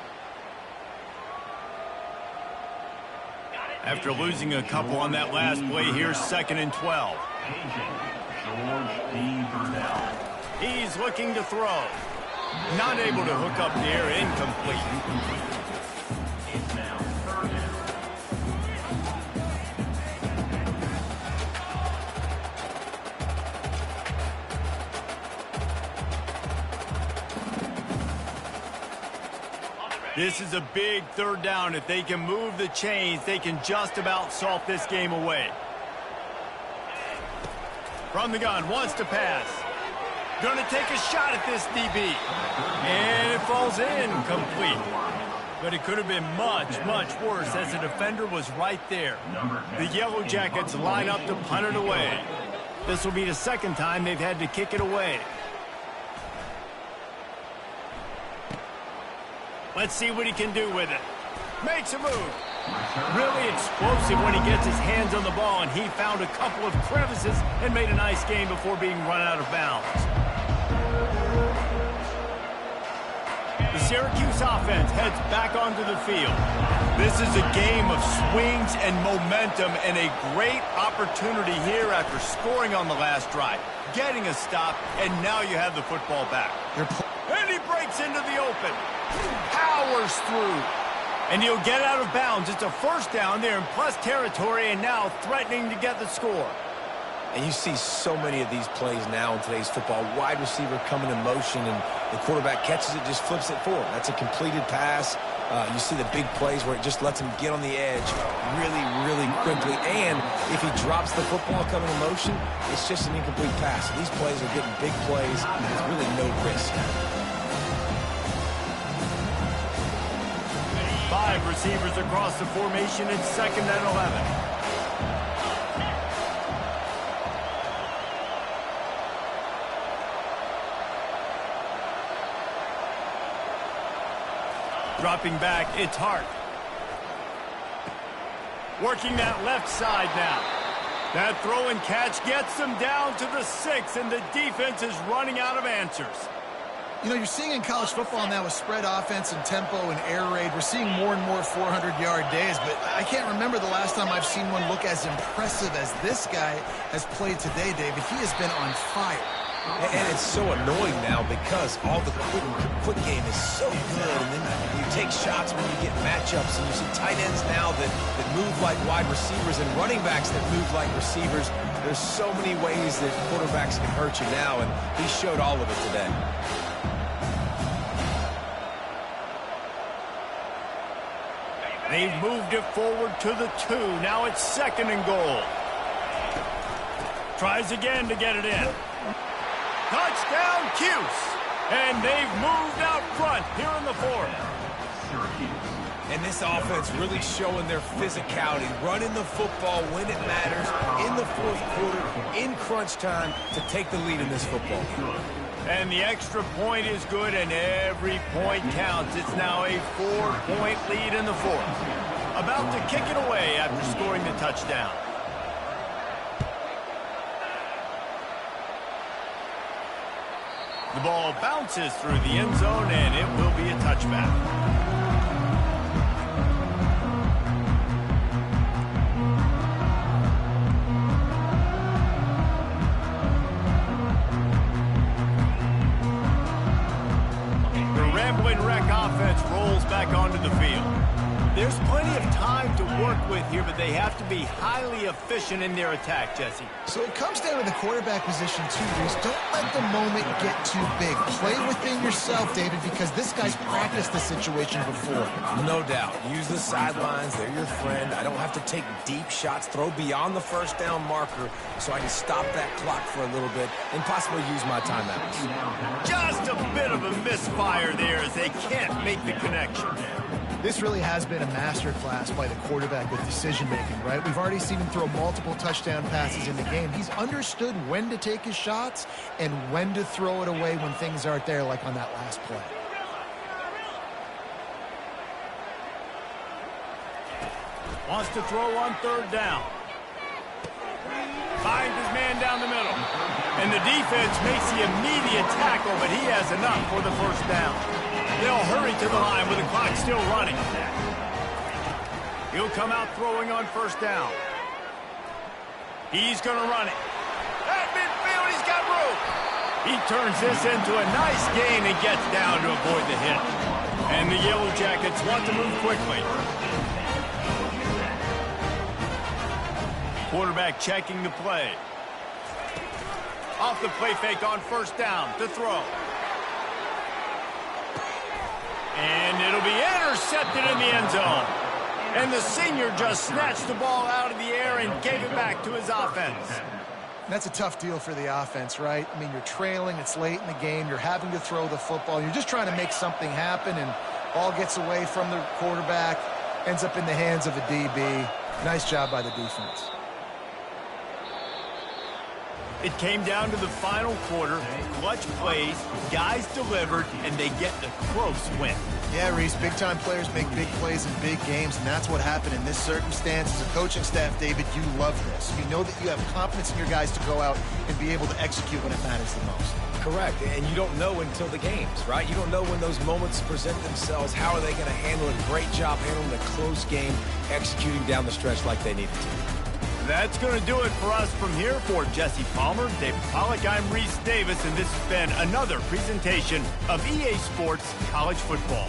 After losing a couple on that last play, here's 2nd and 12. George, the third down. He's looking to throw. Not able to hook up there, incomplete. It's now third down. This is a big third down. If they can move the chains, they can just about salt this game away. From the gun, wants to pass. Gonna take a shot at this DB. And it falls in, complete. But it could have been much, much worse as the defender was right there. The Yellow Jackets line up to punt it away. This will be the second time they've had to kick it away. Let's see what he can do with it. Makes a move. Really explosive when he gets his hands on the ball, and he found a couple of crevices and made a nice game before being run out of bounds. The Syracuse offense heads back onto the field. This is a game of swings and momentum, and a great opportunity here after scoring on the last drive, getting a stop, and now you have the football back. And he breaks into the open. Powers through. And he'll get out of bounds. It's a first down there in plus territory, and now threatening to get the score. And you see so many of these plays now in today's football. Wide receiver coming in motion, and the quarterback catches it, just flips it forward. That's a completed pass. You see the big plays where it just lets him get on the edge really, really quickly. And if he drops the football coming in motion, it's just an incomplete pass. So these plays are getting big plays. There's really no risk. 5 receivers across the formation. It's 2nd and 11. Dropping back, it's Hart. Working that left side now. That throw and catch gets them down to the 6, and the defense is running out of answers. You know, you're seeing in college football now with spread offense and tempo and air raid, we're seeing more and more 400-yard days, but I can't remember the last time I've seen one look as impressive as this guy has played today, David. He has been on fire. And it's so annoying now because all the quick game is so good, and then you take shots when you get matchups, and you see tight ends now that move like wide receivers and running backs that move like receivers. There's so many ways that quarterbacks can hurt you now, and he showed all of it today. They've moved it forward to the 2. Now it's 2nd and goal. Tries again to get it in. Touchdown, Cuse. And they've moved out front here in the 4th. And this offense really showing their physicality, running the football when it matters, in the 4th quarter, in crunch time, to take the lead in this football game. And the extra point is good, and every point counts. It's now a 4-point lead in the 4th. About to kick it away after scoring the touchdown. The ball bounces through the end zone, and it will be a touchback. Offense rolls back onto the field. There's plenty of time to work with here, but they have to be highly efficient in their attack, Jesse. So it comes down to the quarterback position too, Reese. Don't let the moment get too big. Play within yourself, David, because this guy's practiced the situation before. No doubt. Use the sidelines. They're your friend. I don't have to take deep shots, throw beyond the first down marker, so I can stop that clock for a little bit and possibly use my timeouts. Just a bit of a misfire there as they can't make the connection. This really has been a masterclass by the quarterback with decision-making, right? We've already seen him throw multiple touchdown passes in the game. He's understood when to take his shots and when to throw it away when things aren't there, like on that last play. Wants to throw on 3rd down. Finds his man down the middle. And the defense makes the immediate tackle, but he has enough for the 1st down. They'll hurry to the line with the clock still running. He'll come out throwing on 1st down. He's going to run it. At midfield, He turns this into a nice gain and gets down to avoid the hit. And the Yellow Jackets want to move quickly. Quarterback checking the play. Off the play fake on first down to throw. And it'll be intercepted in the end zone. And the senior just snatched the ball out of the air and gave it back to his offense. That's a tough deal for the offense, right? I mean, you're trailing, it's late in the game, you're having to throw the football, you're just trying to make something happen, and ball gets away from the quarterback, ends up in the hands of a DB. Nice job by the defense. It came down to the final quarter, clutch plays, guys delivered, and they get a close win. Yeah, Reese, big-time players make big plays in big games, and that's what happened in this circumstance. As a coaching staff, David, you love this. You know that you have confidence in your guys to go out and be able to execute when it matters the most. Correct, and you don't know until the games, right? You don't know when those moments present themselves. How are they going to handle it? Great job handling a close game, executing down the stretch like they needed to. That's going to do it for us from here. For Jesse Palmer, David Pollack, I'm Reese Davis, and this has been another presentation of EA Sports College Football.